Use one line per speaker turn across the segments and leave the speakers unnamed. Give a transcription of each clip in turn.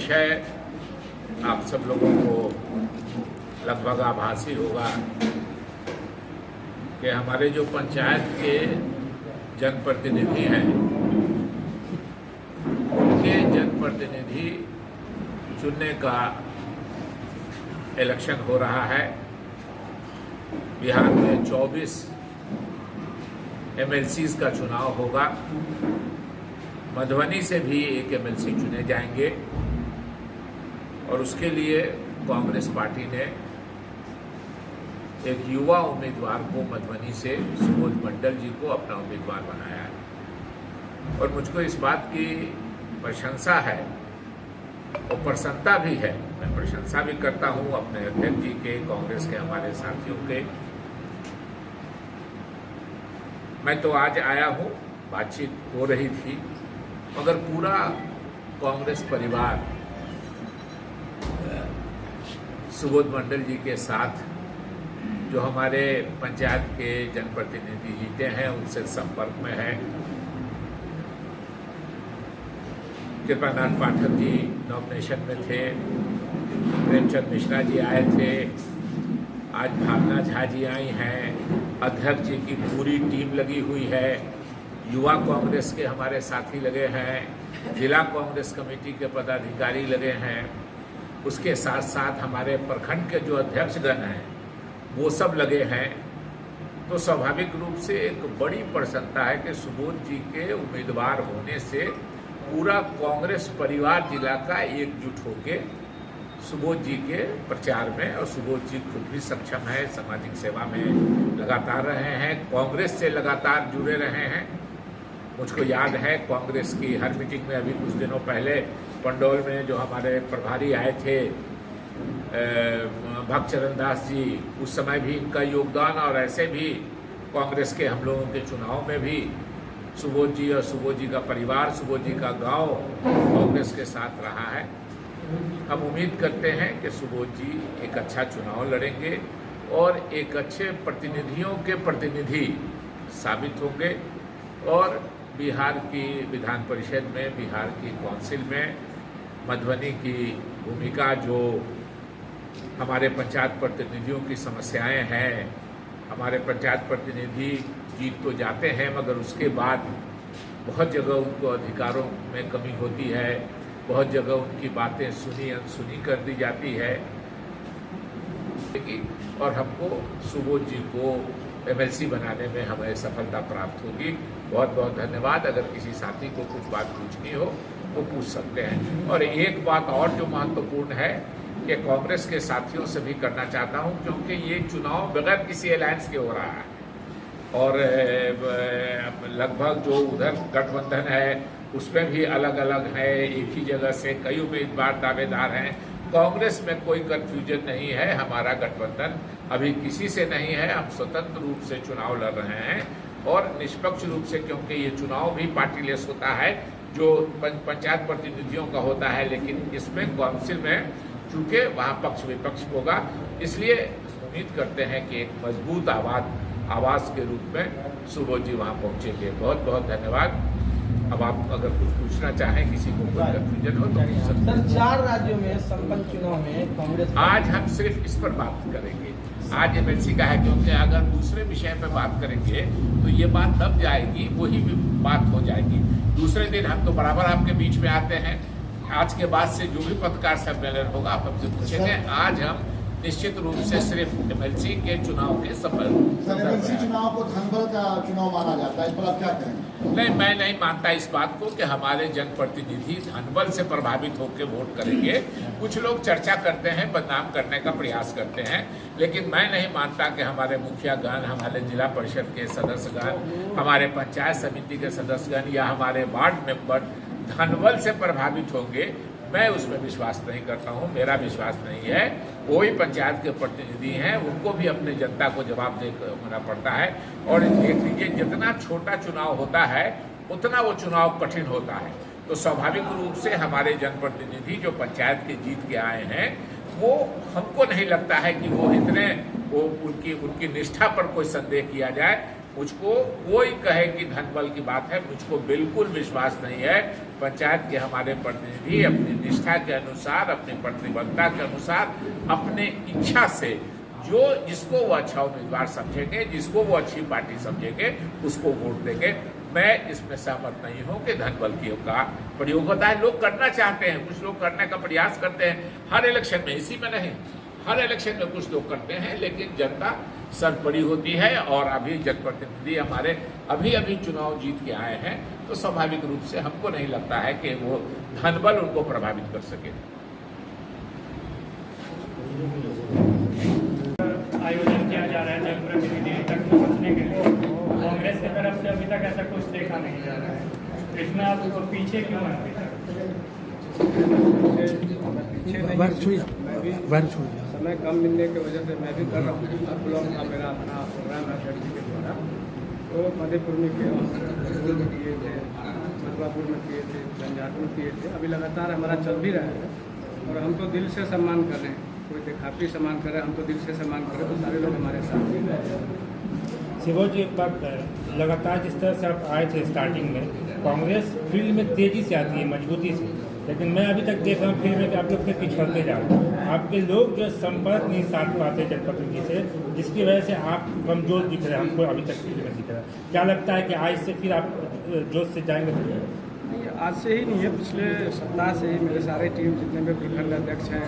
विषय आप सब लोगों को लगभग आभासी होगा कि हमारे जो पंचायत के जनप्रतिनिधि हैं उनके जनप्रतिनिधि चुनने का इलेक्शन हो रहा है। बिहार में 24 एमएलसीज का चुनाव होगा। मधुबनी से भी एक एमएलसी चुने जाएंगे और उसके लिए कांग्रेस पार्टी ने एक युवा उम्मीदवार को मधुबनी से सुबोध मंडल जी को अपना उम्मीदवार बनाया है। और मुझको इस बात की प्रशंसा है और प्रसन्नता भी है। मैं प्रशंसा भी करता हूं अपने अध्यक्ष जी के, कांग्रेस के हमारे साथियों के। मैं तो आज आया हूं, बातचीत हो रही थी, मगर पूरा कांग्रेस परिवार सुबोध मंडल जी के साथ जो हमारे पंचायत के जनप्रतिनिधि जीते हैं उनसे संपर्क में है। कृपानाथ पाठक जी नॉमिनेशन में थे, प्रेमचंद मिश्रा जी आए थे, आज भावना झा जी आई हैं, अध्यक्ष जी की पूरी टीम लगी हुई है, युवा कांग्रेस के हमारे साथी लगे हैं, जिला कांग्रेस कमेटी के पदाधिकारी लगे हैं, उसके साथ साथ हमारे प्रखंड के जो अध्यक्षगण हैं वो सब लगे हैं। तो स्वाभाविक रूप से एक बड़ी प्रसन्नता है कि सुबोध जी के उम्मीदवार होने से पूरा कांग्रेस परिवार जिला का एकजुट होके सुबोध जी के प्रचार में, और सुबोध जी खुद भी सक्षम है, सामाजिक सेवा में लगातार रहे हैं, कांग्रेस से लगातार जुड़े रहे हैं। मुझको याद है कांग्रेस की हर मीटिंग में, अभी कुछ दिनों पहले पंडौल में जो हमारे प्रभारी आए थे भक्त चरण दास जी, उस समय भी इनका योगदान, और ऐसे भी कांग्रेस के हम लोगों के चुनाव में भी सुबोध जी और सुबोध जी का परिवार, सुबोध जी का गांव कांग्रेस के साथ रहा है। हम उम्मीद करते हैं कि सुबोध जी एक अच्छा चुनाव लड़ेंगे और एक अच्छे प्रतिनिधियों के प्रतिनिधि साबित होंगे और बिहार की विधान परिषद में, बिहार की काउंसिल में मधुबनी की भूमिका, जो हमारे पंचायत प्रतिनिधियों की समस्याएं हैं, हमारे पंचायत प्रतिनिधि जीत तो जाते हैं मगर उसके बाद बहुत जगह उनको अधिकारों में कमी होती है, बहुत जगह उनकी बातें सुनी अनसुनी कर दी जाती है, और हमको सुबोध जी को एमएलसी बनाने में हमें सफलता प्राप्त होगी। बहुत बहुत धन्यवाद। अगर किसी साथी को कुछ बात पूछनी हो वो पूछ सकते हैं। और एक बात और जो महत्वपूर्ण है कि कांग्रेस के साथियों से भी करना चाहता हूं, क्योंकि ये चुनाव बगैर किसी अलायंस के हो रहा है और लगभग जो उधर गठबंधन है उसमें भी अलग अलग है, एक ही जगह से कई उम्मीदवार दावेदार हैं। कांग्रेस में कोई कंफ्यूजन नहीं है, हमारा गठबंधन अभी किसी से नहीं है। हम स्वतंत्र रूप से चुनाव लड़ रहे हैं और निष्पक्ष रूप से, क्योंकि ये चुनाव भी पार्टीलेस होता है जो पंचायत प्रतिनिधियों का होता है, लेकिन इसमें काउंसिल में चूंकि वहाँ पक्ष विपक्ष होगा, इसलिए उम्मीद करते हैं कि एक मजबूत आवाज के रूप में सुबोध जी वहाँ पहुँचेंगे। बहुत बहुत धन्यवाद। अब आप अगर कुछ पूछना चाहें, किसी को कोई कंफ्यूजन हो तो पूछ सकते हैं।
सर, 4 राज्यों में संपन्न चुनाव में कांग्रेस, आज
हम सिर्फ इस पर बात करेंगे। आज एमएलसी का है, क्योंकि अगर दूसरे विषय पर बात करेंगे तो ये बात दब जाएगी, वही बात हो जाएगी। दूसरे दिन हम तो बराबर आपके बीच में आते हैं। आज के बाद से जो भी पत्रकार सम्मेलन होगा आप हमसे पूछेंगे। आज हम निश्चित रूप से सिर्फ एमएलसी के चुनाव के संबंध।
एमएलसी चुनाव को धनबल का चुनाव माना जाता है, इस पर आप क्या कहेंगे?
नहीं, मैं नहीं मानता इस बात को कि हमारे जनप्रतिनिधि धनबल से प्रभावित होकर वोट करेंगे। कुछ लोग चर्चा करते हैं, बदनाम करने का प्रयास करते हैं, लेकिन मैं नहीं मानता कि हमारे मुखियागण, हमारे जिला परिषद के सदस्यगण, हमारे पंचायत समिति के सदस्यगण या हमारे वार्ड मेंबर धनबल से प्रभावित होंगे। मैं उसमें विश्वास नहीं करता हूं, मेरा विश्वास नहीं है। कोई पंचायत के प्रतिनिधि हैं, उनको भी अपने जनता को जवाब देना पड़ता है। और देख लीजिए, जितना छोटा चुनाव होता है उतना वो चुनाव कठिन होता है। तो स्वाभाविक रूप से हमारे जनप्रतिनिधि जो पंचायत के जीत के आए हैं, वो हमको नहीं लगता है कि वो उनकी निष्ठा पर कोई संदेह किया जाए। मुझको कोई कहे कि धनबल की बात है, मुझको बिल्कुल विश्वास नहीं है। पंचायत के हमारे प्रतिनिधि अपनी निष्ठा के अनुसार, अपनी प्रतिबद्धता के अनुसार, अपने इच्छा से जो जिसको वो अच्छा उम्मीदवार समझेंगे, जिसको वो अच्छी पार्टी समझेंगे, उसको वोट देंगे। मैं इसमें सहमत नहीं हूं कि धनबल का प्रयोग होता है। लोग करना चाहते हैं, कुछ लोग करने का प्रयास करते हैं हर इलेक्शन में, इसी में नहीं, हर इलेक्शन में कुछ लोग करते हैं, लेकिन जनता सर्वोपरि होती है। और अभी जनप्रतिनिधि हमारे अभी अभी चुनाव जीत के आए हैं, तो स्वाभाविक रूप से हमको नहीं लगता है कि वो धनबल उनको प्रभावित कर सके।
आयोजन किया जा रहा है जनप्रतिनिधि तक पहुंचने के लिए, कांग्रेस की तरफ से अभी तक ऐसा कुछ देखा नहीं जा रहा है। इसमें आप पीछे क्यों हैं अभी तक?
समय कम मिलने की वजह से मैं भी कर रहा हूँ। हर ब्लॉक का मेरा अपना प्रोग्राम है अध्यक्ष के द्वारा। तो मधेपुर में किए, स्कूल में किए थे, मधुबापुर में किए थे, झंझारपुर में किए थे। अभी लगातार हमारा चल भी रहा है और हम तो दिल से सम्मान कर रहे हैं। कोई दिखावटी सम्मान करे, हम तो दिल से सम्मान करें, तो सारे लोग हमारे साथ हैं।
शिवो जी, एक बात लगातार जिस तरह से आप आए थे स्टार्टिंग में, कांग्रेस फील्ड में तेजी से आती है, मजबूती से, लेकिन मैं अभी तक देख रहा हूँ फील्ड में कि आप लोग फिर पिछड़ते जा रहे हैं। आपके लोग जो संपर्क नहीं साध पाते जनप्रतिनिधि से, जिसकी वजह से आप कमजोर दिख रहे हैं, हमको अभी तक फील्ड में दिख रहा है। क्या लगता है कि आज से फिर आप जोश से जाएंगे?
आज से ही नहीं है, पिछले सप्ताह से ही मेरे सारे टीम जितने भी प्रखंड अध्यक्ष हैं,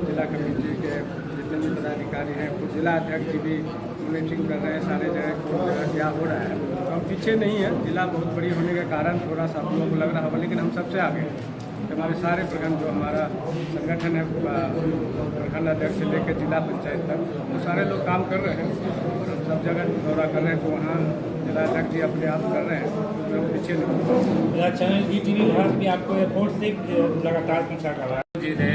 जिला कमेटी के जितने भी पदाधिकारी हैं, कुछ जिला अध्यक्ष भी मॉनिटरिंग कर रहे हैं सारे जगह क्या हो रहा है। तो हम पीछे नहीं है। जिला बहुत बड़ी होने के कारण थोड़ा सा आप लोगों को लग रहा होगा, लेकिन हम सबसे आगे हैं। हमारे सारे प्रखंड जो हमारा संगठन है, प्रखंड अध्यक्ष से लेकर जिला पंचायत तक, वो सारे लोग काम कर रहे हैं और हम सब जगह दौरा कर रहे हैं। तो वहाँ जिला अध्यक्ष जी अपने आप कर रहे हैं, तो हम पीछे नहीं।
मेरा चैनल ईटीवी भारत भी आपको एयरपोर्ट से लगातार पीछा कर रहा है।
जी ने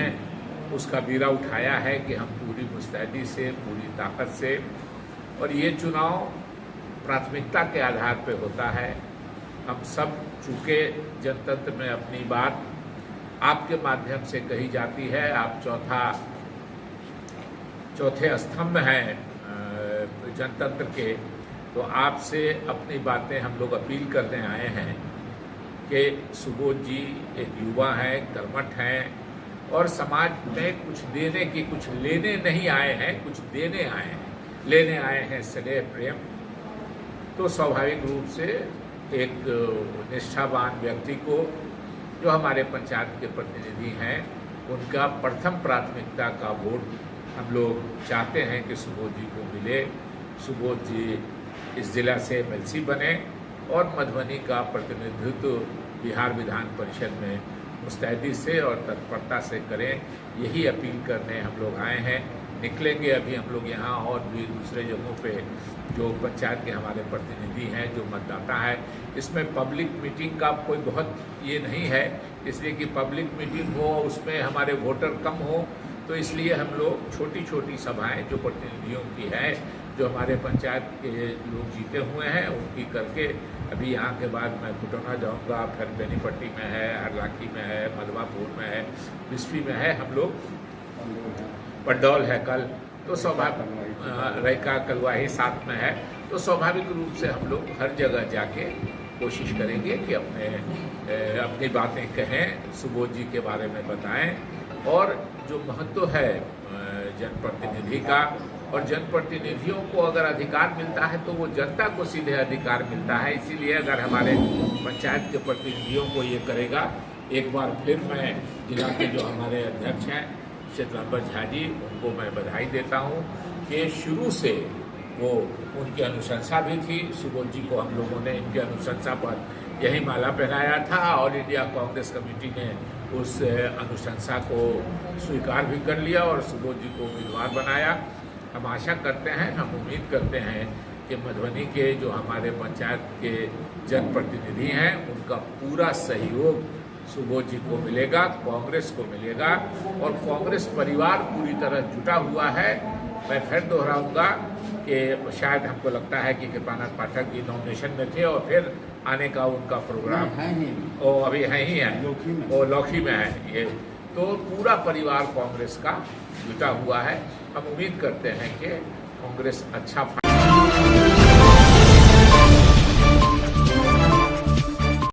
उसका बीड़ा उठाया है कि हम पूरी मुस्तैदी से, पूरी ताकत से, और ये चुनाव प्राथमिकता के आधार पर होता है। हम सब चूँकि जनतंत्र में अपनी बात आपके माध्यम से कही जाती है, आप चौथे स्तंभ हैं जनतंत्र के, तो आपसे अपनी बातें हम लोग अपील करने आए हैं कि सुबोध जी एक युवा हैं, कर्मठ हैं और समाज में कुछ देने की, कुछ लेने नहीं आए हैं, कुछ देने आए हैं, लेने आए हैं स्नेह प्रेम। तो स्वाभाविक रूप से एक निष्ठावान व्यक्ति को, जो हमारे पंचायत के प्रतिनिधि हैं, उनका प्रथम प्राथमिकता का वोट हम लोग चाहते हैं कि सुबोध जी को मिले। सुबोध जी इस जिला से एमएलसी बने और मधुबनी का प्रतिनिधित्व बिहार विधान परिषद में मुस्तैदी से और तत्परता से करें, यही अपील करने हम लोग आए हैं। निकलेंगे अभी हम लोग यहाँ और भी दूसरे जगहों पे जो पंचायत के हमारे प्रतिनिधि हैं, जो मतदाता है। इसमें पब्लिक मीटिंग का कोई बहुत ये नहीं है, इसलिए कि पब्लिक मीटिंग हो, उसमें हमारे वोटर कम हो, तो इसलिए हम लोग छोटी छोटी सभाएं जो प्रतिनिधियों की है, जो हमारे पंचायत के लोग जीते हुए हैं, उनकी करके अभी यहाँ के बाद मैं खुटौना जाऊँगा, फिर बेनीपट्टी में है, हरलाखी में है, मधवापुर में है, बिस्फी में है, हम लोग पंडौल है कल, तो स्वाभाविक रैका कलवाही साथ में है, तो स्वाभाविक रूप से हम लोग हर जगह जाके कोशिश करेंगे कि अपनी बातें कहें, सुबोध जी के बारे में बताएं। और जो महत्व है जनप्रतिनिधि का, और जनप्रतिनिधियों को अगर अधिकार मिलता है तो वो जनता को सीधे अधिकार मिलता है। इसीलिए अगर हमारे पंचायत के प्रतिनिधियों को ये करेगा, एक बार फिर मैं जिला के जो हमारे अध्यक्ष हैं शीतलांबर झा जी, उनको मैं बधाई देता हूँ कि शुरू से वो उनकी अनुशंसा भी थी। सुबोध जी को हम लोगों ने इनकी अनुशंसा पर यही माला पहनाया था, ऑल इंडिया कांग्रेस कमेटी ने उस अनुशंसा को स्वीकार भी कर लिया और सुबोध जी को उम्मीदवार बनाया। हम आशा करते हैं, हम उम्मीद करते हैं कि मधुबनी के जो हमारे पंचायत के जनप्रतिनिधि हैं, उनका पूरा सहयोग सुबोध जी को मिलेगा, कांग्रेस को मिलेगा, और कांग्रेस परिवार पूरी तरह जुटा हुआ है। मैं फिर दोहराऊंगा कि शायद हमको लगता है कि कृपानाथ पाठक जी नॉमिनेशन में थे और फिर आने का उनका प्रोग्राम वो अभी है ही है, वो लौकी में है ये, तो पूरा परिवार कांग्रेस का जुटा हुआ है। हम उम्मीद करते हैं कि कांग्रेस अच्छा